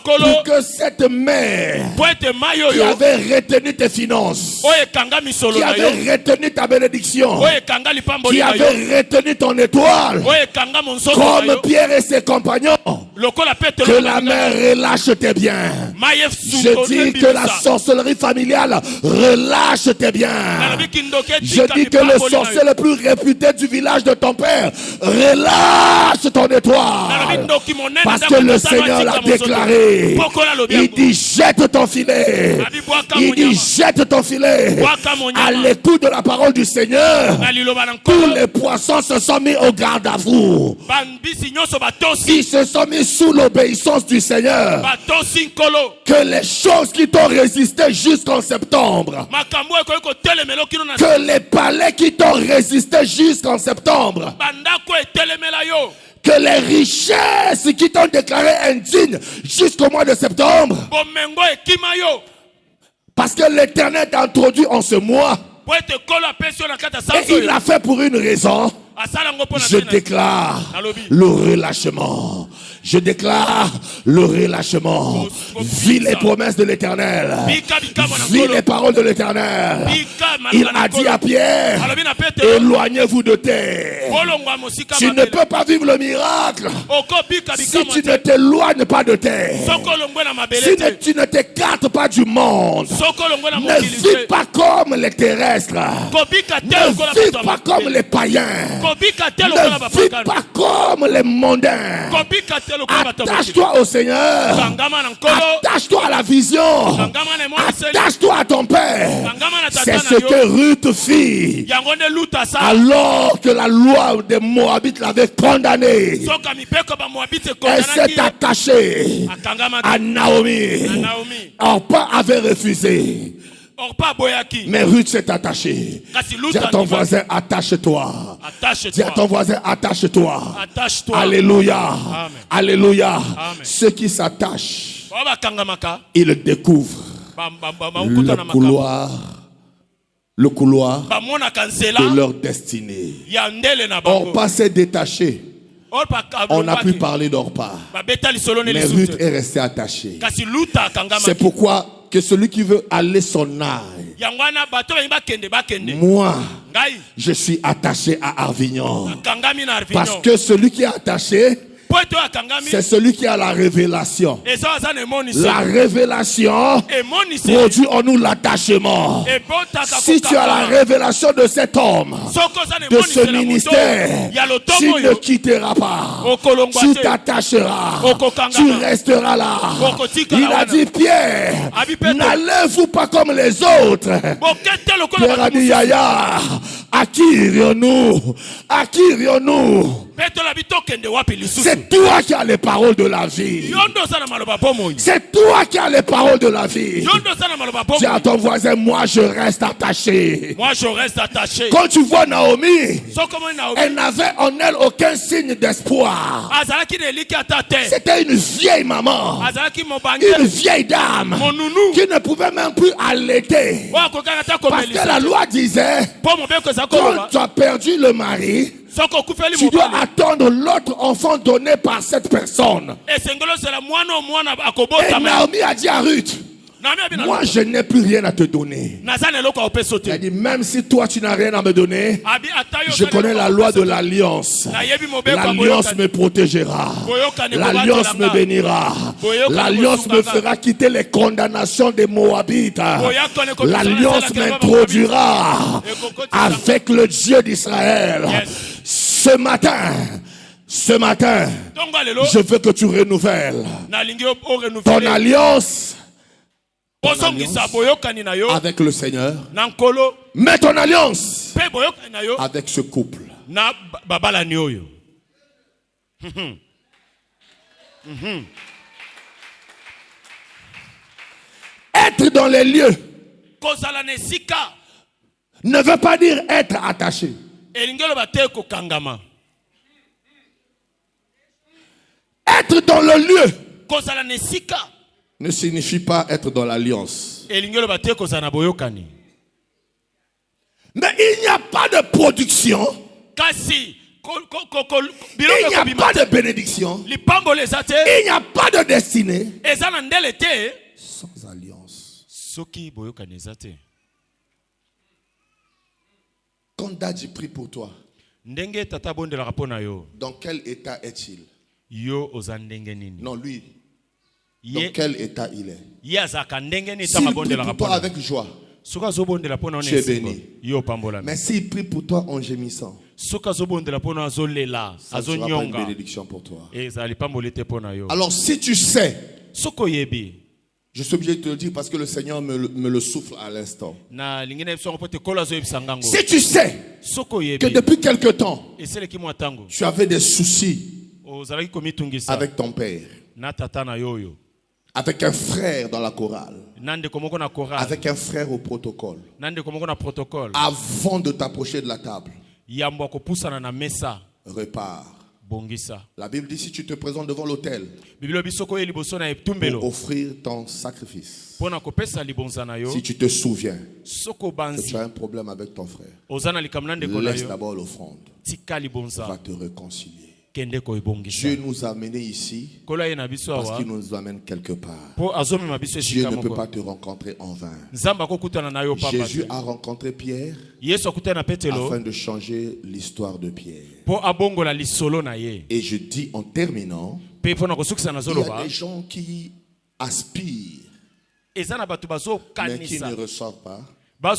Speaker 1: pour que cette mer qui avait retenu tes finances, qui avait retenu ta bénédiction, qui avait retenu ton étoile, comme Pierre et ses compagnons, que la mer relâche tes biens. Je dis que la sorcellerie familiale relâche tes biens. Je dis que le sorcier le plus réputé du village de ton père relâche ton étoile. Parce que le Seigneur l'a déclaré. Il dit jette ton filet. Il dit jette ton filet. À l'écoute de la parole du Seigneur, tous les poissons se sont mis au garde à vous. Ils se sont mis sous l'obéissance du Seigneur. Que les choses qui t'ont résisté jusqu'en septembre, que les palais qui t'ont résisté jusqu'en septembre, que les richesses qui t'ont déclaré indignes jusqu'au mois de septembre, parce que l'Éternel t'a introduit en ce mois, et il l'a fait pour une raison. Je déclare le relâchement. Je déclare le relâchement. Vis les promesses de l'Éternel. Vis les paroles de l'Éternel. Il a dit à Pierre, éloignez-vous de terre. Tu ne peux pas vivre le miracle si tu ne t'éloignes pas de terre. Si tu ne t'écartes pas du monde. Ne vis pas comme les terrestres. Ne vis pas comme les païens. Ne vis pas comme les mondains. Attache-toi au Seigneur. Attache-toi à la vision. Attache-toi à ton Père. C'est ce que Ruth fit alors que la loi des Moabites l'avait condamnée. Elle s'est attachée à Naomi. Orpa avait refusé, mais Ruth s'est attachée. Dis à ton voisin, attache-toi. Dis à ton voisin, attache-toi. Alléluia. Alléluia. Ceux qui s'attachent, ils découvrent le couloir de leur destinée. Orpa s'est détaché. On n'a plus parlé d'Orpa, mais Ruth est restée attachée. C'est pourquoi que celui qui veut aller s'en aille. Moi, je suis attaché à Avignon. Parce que celui qui est attaché, c'est celui qui a la révélation. La révélation produit en nous l'attachement. Si tu as la révélation de cet homme, de ce ministère, tu ne quitteras pas. Tu t'attacheras. Tu resteras là. Il a dit, Pierre, n'allez-vous pas comme les autres. Pierre a dit, Yaya, à qui irions-nous? À qui irions-nous? C'est toi qui as les paroles de la vie. C'est toi qui as les paroles de la vie. Dis à ton voisin, moi je reste attaché. Quand tu vois Naomi, elle n'avait en elle aucun signe d'espoir. C'était une vieille maman, une vieille dame qui ne pouvait même plus allaiter. Parce que la loi disait, quand tu as perdu le mari, tu dois attendre l'autre enfant donné par cette personne. Et Naomi a dit à Ruth, moi je n'ai plus rien à te donner. Il a dit, même si toi tu n'as rien à me donner, je connais la loi de l'alliance. L'alliance me protégera. L'alliance me bénira. L'alliance me fera quitter les condamnations des Moabites. L'alliance m'introduira avec le Dieu d'Israël. ce matin, je veux que tu renouvelles ton alliance avec le Seigneur. Mets ton alliance avec ce couple. Être dans les lieux ne veut pas dire être attaché. Être dans le lieu ne signifie pas être dans l'alliance. Mais il n'y a pas de production. Il n'y a pas de bénédiction. Il n'y a pas de destinée sans alliance. Quand Daddy prie pour toi, dans quel état est-il? Non, lui. Dans quel état il est? S'il prie pour toi avec joie, tu es béni. Mais s'il prie pour toi en gémissant, ça ne sera pas une bénédiction pour toi. Alors si tu sais, je suis obligé de te le dire parce que le Seigneur me le souffle à l'instant. Si tu sais que depuis quelque temps, tu avais des soucis avec ton père, avec un frère dans la chorale, avec un frère au protocole, avant de t'approcher de la table, repars. La Bible dit si tu te présentes devant l'autel pour offrir ton sacrifice, si tu te souviens que tu as un problème avec ton frère, laisse d'abord l'offrande, va te réconcilier. Dieu nous a amenés ici parce qu'il nous amène quelque part. Dieu ne peut pas te rencontrer en vain. Jésus a rencontré Pierre afin de changer l'histoire de Pierre. Et je dis en terminant, il y a des gens qui aspirent mais qui ne reçoivent pas à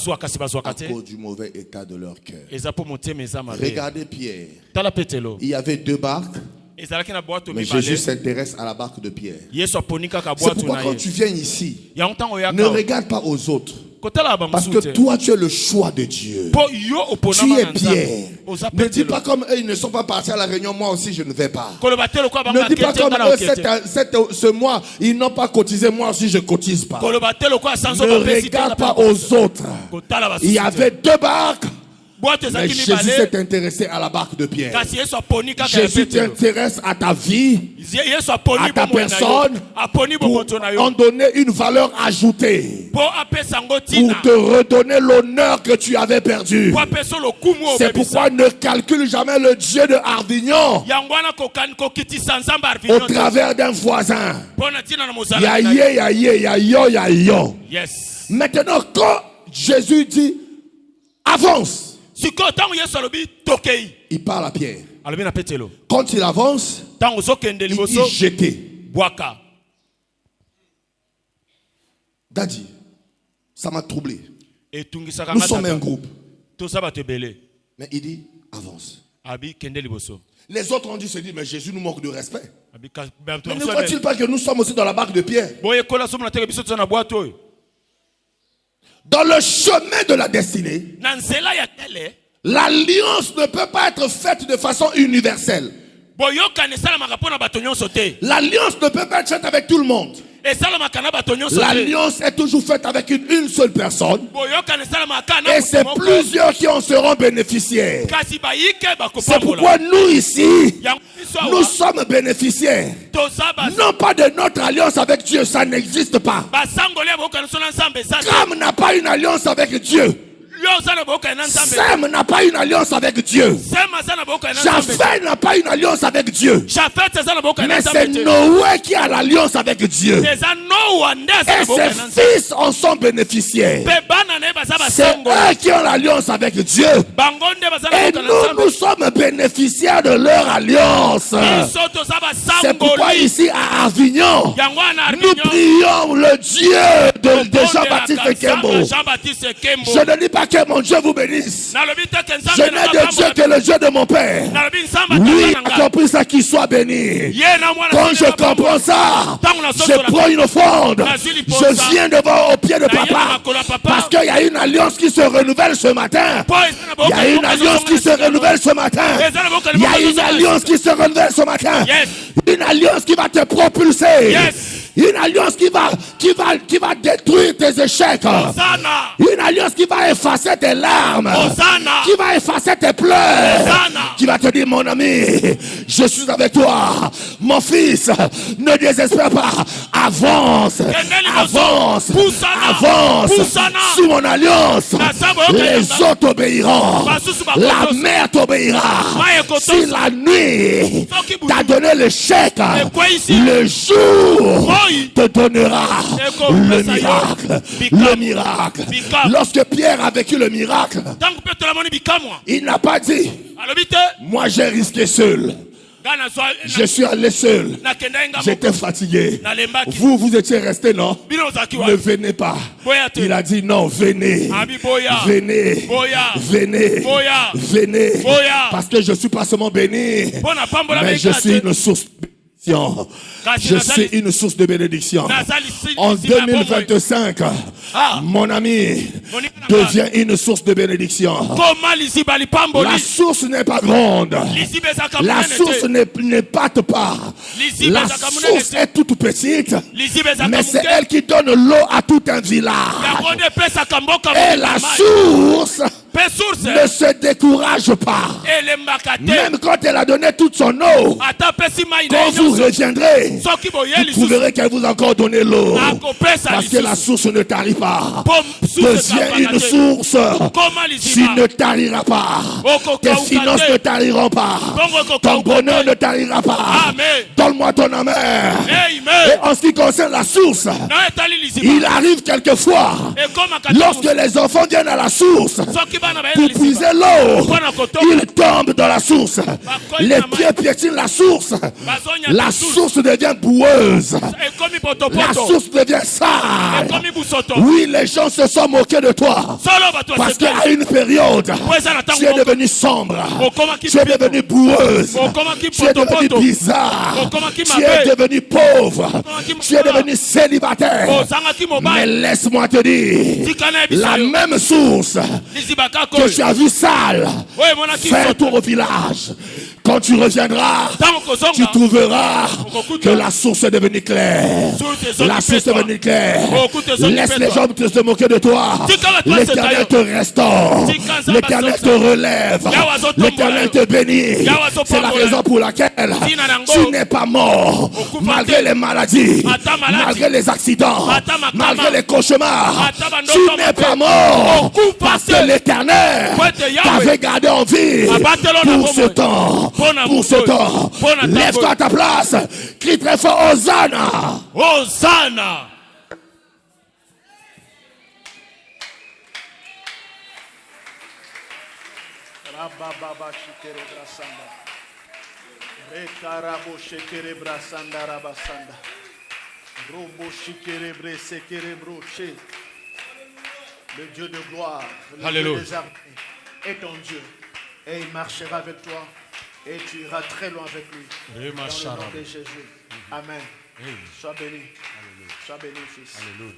Speaker 1: cause du mauvais état de leur cœur. Regardez Pierre. Il y avait 2 barques, mais Jésus s'intéresse à la barque de Pierre. C'est pourquoi quand tu viens ici, ne regarde pas aux autres. Parce que toi tu es le choix de Dieu. Tu es Pierre. Ne dis pas comme eux ils ne sont pas partis à la réunion, moi aussi je ne vais pas. Ne dis pas comme eux ce mois ils n'ont pas cotisé, moi aussi je ne cotise pas. Ne regarde pas aux autres. Il y avait 2 barques, mais Jésus s'est intéressé à la barque de Pierre. Jésus t'intéresse à ta vie, à ta personne, pour en donner une valeur ajoutée, pour te redonner l'honneur que tu avais perdu. C'est pourquoi ne calcule jamais le Dieu de Arvignon au travers d'un voisin. Maintenant quand Jésus dit avance, il parle à Pierre. Quand il avance, il dit jeter. Daddy, ça m'a troublé. Nous sommes un groupe. Mais il dit avance. Les autres ont dû se dire mais Jésus nous manque de respect. Mais ne voit-il pas que nous sommes aussi dans la barque de Pierre? Dans le chemin de la destinée, l'alliance ne peut pas être faite de façon universelle. L'alliance ne peut pas être faite avec tout le monde. L'alliance est toujours faite avec une seule personne. Et c'est plusieurs qui en seront bénéficiaires. C'est pourquoi nous ici, nous sommes bénéficiaires. Non pas de notre alliance avec Dieu, ça n'existe pas. Cam n'a pas une alliance avec Dieu. Sem n'a pas une alliance avec Dieu. Japheth n'a pas une alliance avec Dieu. Mais c'est Noé qui a l'alliance avec Dieu. Et ses fils en sont bénéficiaires. C'est eux qui ont l'alliance avec Dieu. Et nous sommes bénéficiaires de leur alliance. C'est pourquoi ici à Avignon, nous prions le Dieu de Jean-Baptiste Kembo. Je ne dis pas que que mon Dieu vous bénisse. Je n'ai de Dieu que le Dieu de mon Père. Lui a compris ça, qu'il soit béni. Quand je comprends ça, je prends une offrande. Je viens devant au pied de papa. Parce qu'il y a une alliance qui se renouvelle ce matin. Il y a une alliance qui se renouvelle ce matin. Il y a une alliance qui se renouvelle ce matin. Une alliance qui va te propulser. Une alliance qui va détruire tes échecs. Une alliance qui va effacer tes larmes. Qui va effacer tes pleurs. Qui va te dire, mon ami, je suis avec toi. Mon fils, ne désespère pas. Avance. Avance. Avance. Sous mon alliance. Les autres obéiront. La mer t'obéira. Si la nuit t'a donné l'échec, le jour te donnera le miracle. Le miracle. Lorsque Pierre a vécu le miracle, il n'a pas dit, moi j'ai risqué seul. Je suis allé seul. J'étais fatigué. Vous étiez resté, non? Ne venez pas. Il a dit non, venez. Venez. Venez. Venez. Parce que je ne suis pas seulement béni, mais je suis une source de bénédiction. Je suis une source de bénédiction. En 2025, mon ami devient une source de bénédiction. La source n'est pas grande. La source n'épate pas. La source est toute petite, mais c'est elle qui donne l'eau à tout un village. Et la source ne se décourage pas. Même quand elle a donné toute son eau, quand vous reviendrez, vous trouverez qu'elle vous a encore donné l'eau. Parce que la source ne tarit pas. Deviens une source. Tu ne tariras pas. Tes finances ne tariront pas. Ton bonheur ne tarira pas. Donne-moi ton amen. Et en ce qui concerne la source, il arrive quelquefois, lorsque les enfants viennent à la source pour puiser l'eau, ils tombent dans la source. Les pieds piétinent la source. La source devient boueuse. La source devient sale. Oui, les gens se sont moqués de toi. Parce qu'à une période, tu es devenu sombre. Tu es devenu boueuse. Tu es devenu bizarre. Tu es devenu pauvre. Tu es devenu célibataire. Mais laisse-moi te dire, la même source que tu as vu sale, fais un tour au village. Quand tu reviendras, tu trouveras que la source est devenue claire. La source est devenue claire. Laisse les gens se moquer de toi. L'Éternel te restaure. L'Éternel te relève. L'Éternel te bénit. C'est la raison pour laquelle tu n'es pas mort. Malgré les maladies, malgré les accidents, malgré les cauchemars, tu n'es pas mort. Parce que l'Éternel t'avait gardé en vie pour ce temps. Pour ce temps, lève-toi à ta place, crie très fort, Hosanna!
Speaker 2: Hosanna!
Speaker 3: Le Dieu de gloire, le Dieu des armées est ton Dieu et il marchera avec toi. Et tu iras très loin avec lui. Dans le nom de Jésus. Amen. Sois béni. Sois béni, fils. Alléluia.